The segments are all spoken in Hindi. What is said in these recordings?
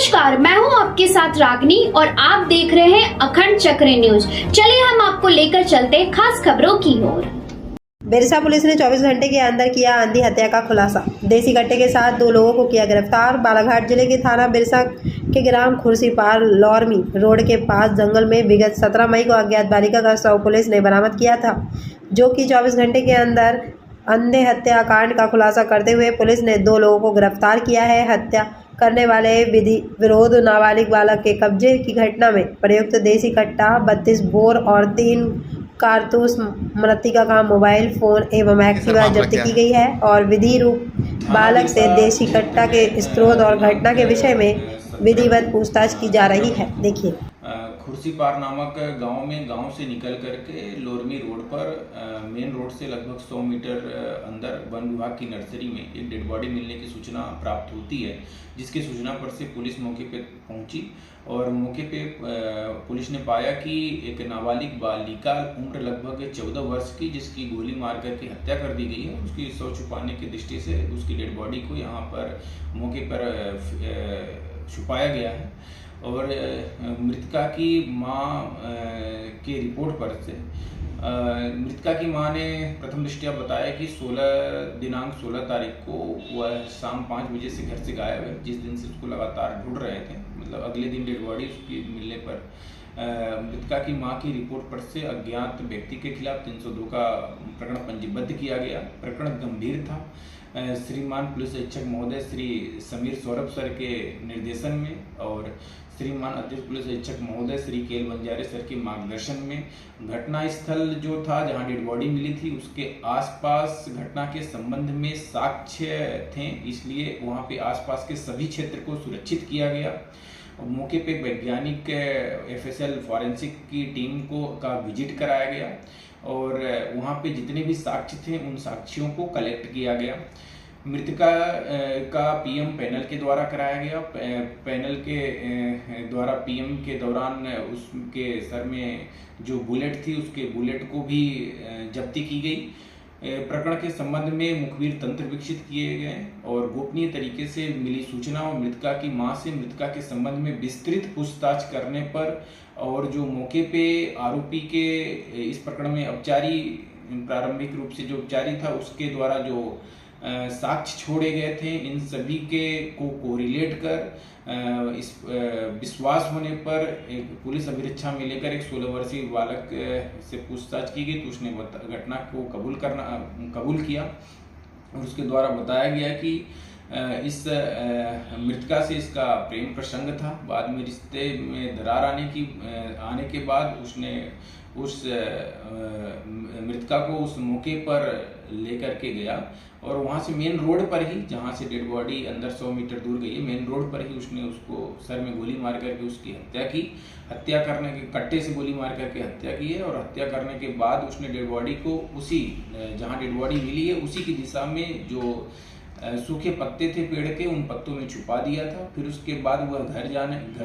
नमस्कार, मैं हूं आपके साथ रागनी और आप देख रहे हैं अखंड चक्र न्यूज। चलिए हम आपको लेकर चलते हैं खास खबरों की ओर। बिरसा पुलिस ने 24 घंटे के अंदर किया आंधी हत्या का खुलासा। देसी कट्टे के साथ 2 लोगों को किया गिरफ्तार। बालाघाट जिले के थाना बिरसा के ग्राम खुर्सीपार लौरमी रोड के पास जंगल में विगत 17 मई को अज्ञात बालिका का शव पुलिस ने बरामद किया था, जो कि 24 घंटे के अंदर अंधे हत्याकांड का खुलासा करते हुए पुलिस ने 2 लोगों को गिरफ्तार किया है। हत्या करने वाले विधि विरोध नाबालिग बालक के कब्जे की घटना में प्रयुक्त देसी कट्टा 32 बोर और 3 कारतूस मृतिका का मोबाइल फोन एवं एक्टिवा जब्त की गई है और विधि रूप बालक से देसी कट्टा के स्रोत और घटना के विषय में विधिवत पूछताछ की जा रही है। देखिए, खुर्सीपार नामक गांव से निकल करके लोरमी रोड पर मेन रोड से लगभग 100 मीटर अंदर वन विभाग की नर्सरी में एक डेड बॉडी मिलने की सूचना प्राप्त होती है, जिसकी सूचना पर से पुलिस मौके पे पहुंची और मौके पे पुलिस ने पाया कि एक नाबालिग बालिका उम्र लगभग 14 वर्ष की, जिसकी गोली मार करके हत्या कर दी गई है, उसकी शव छुपाने की दृष्टि से उसकी डेड बॉडी को यहाँ पर मौके पर छुपाया गया है। और मृतका की मां के रिपोर्ट पर से मृतका की मां ने प्रथम दृष्टया बताया कि 16 तारीख को वह शाम 5 बजे से घर से गायब है, जिस दिन से उसको लगातार ढूंढ रहे थे। मतलब अगले दिन डेड बॉडी उसकी मिलने पर मृतका की मां की रिपोर्ट पर से अज्ञात व्यक्ति के खिलाफ 302 का प्रकरण पंजीबद्ध किया गया। प्रकरण गंभीर था। श्रीमान पुलिस अधीक्षक महोदय श्री समीर सौरभ सर के निर्देशन में और श्रीमान अतिरिक्त पुलिस अधीक्षक महोदय श्री केल बंजारे सर के मार्गदर्शन में घटना स्थल जो था जहां डेड बॉडी मिली थी उसके आसपास घटना के संबंध में साक्ष्य थे, इसलिए वहां पे आसपास के सभी क्षेत्र को सुरक्षित किया गया। मौके पे वैज्ञानिक FSL फॉरेंसिक की टीम का विजिट कराया गया और वहाँ पे जितने भी साक्ष्य थे उन साक्ष्यों को कलेक्ट किया गया। मृतका का PM पैनल के द्वारा कराया गया। पैनल के द्वारा PM के दौरान उसके सर में जो बुलेट थी उसके बुलेट को भी जब्ती की गई। प्रकरण के संबंध में मुखबिर तंत्र विकसित किए गए और गोपनीय तरीके से मिली सूचना और मृतका की मां से मृतका के संबंध में विस्तृत पूछताछ करने पर और जो मौके पे आरोपी के इस प्रकरण में अपचारी प्रारंभिक रूप से जो उपचारी था उसके द्वारा जो साक्ष्य छोड़े गए थे, इन सभी के को कोरिलेट कर इस विश्वास होने पर एक पुलिस अभिरक्षा में लेकर एक 16 वर्षीय बालक से पूछताछ की गई तो उसने घटना को कबूल किया और उसके द्वारा बताया गया कि इस मृतका से इसका प्रेम प्रसंग था। बाद में रिश्ते में दरार आने के बाद उसने उस मृतका को उस मौके पर लेकर के गया और वहां से मेन रोड पर ही, जहां से डेड बॉडी अंदर 100 मीटर दूर गई है, मेन रोड पर ही उसने उसको सर में गोली मार करके उसकी हत्या की। हत्या करने के कट्टे से गोली मार करके हत्या की है और हत्या करने के बाद उसने डेड बॉडी को उसी जहां डेड बॉडी मिली है उसी की दिशा में जो सूखे पत्ते थे पेड़ के उन पत्तों में छुपा दिया था। फिर उसके बाद वह घर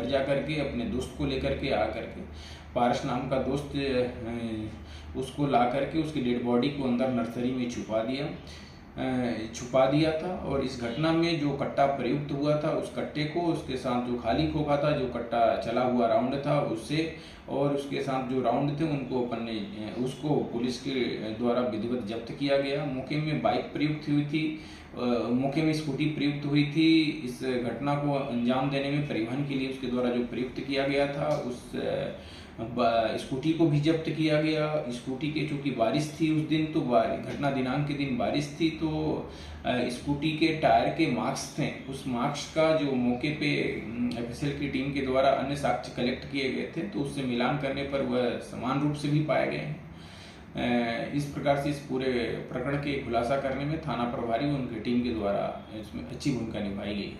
जा करके अपने दोस्त को लेकर के आकर के पारस नाम का दोस्त उसको ला करके उसकी डेड बॉडी को अंदर नर्सरी में छुपा दिया था और इस घटना में जो कट्टा प्रयुक्त हुआ था उस कट्टे को उसके साथ जो खाली खोखा था, जो कट्टा चला हुआ राउंड था उससे और उसके साथ जो राउंड थे उसको पुलिस के द्वारा विधिवत जब्त किया गया। मौके में बाइक प्रयुक्त हुई थी, मौके में स्कूटी प्रयुक्त हुई थी। इस घटना को अंजाम देने में परिवहन के लिए उसके द्वारा जो प्रयुक्त किया गया था उस स्कूटी को भी जब्त किया गया। स्कूटी के चूंकि बारिश थी उस दिन, तो घटना दिनांक के दिन बारिश थी, तो स्कूटी के टायर के मार्क्स थे, उस मार्क्स का जो मौके पे FSL की टीम के द्वारा अन्य साक्ष्य कलेक्ट किए गए थे तो उससे मिलान करने पर वह समान रूप से भी पाए गए हैं। इस प्रकार से इस पूरे प्रकरण के खुलासा करने में थाना प्रभारी और उनकी टीम के द्वारा इसमें अच्छी भूमिका निभाई गई।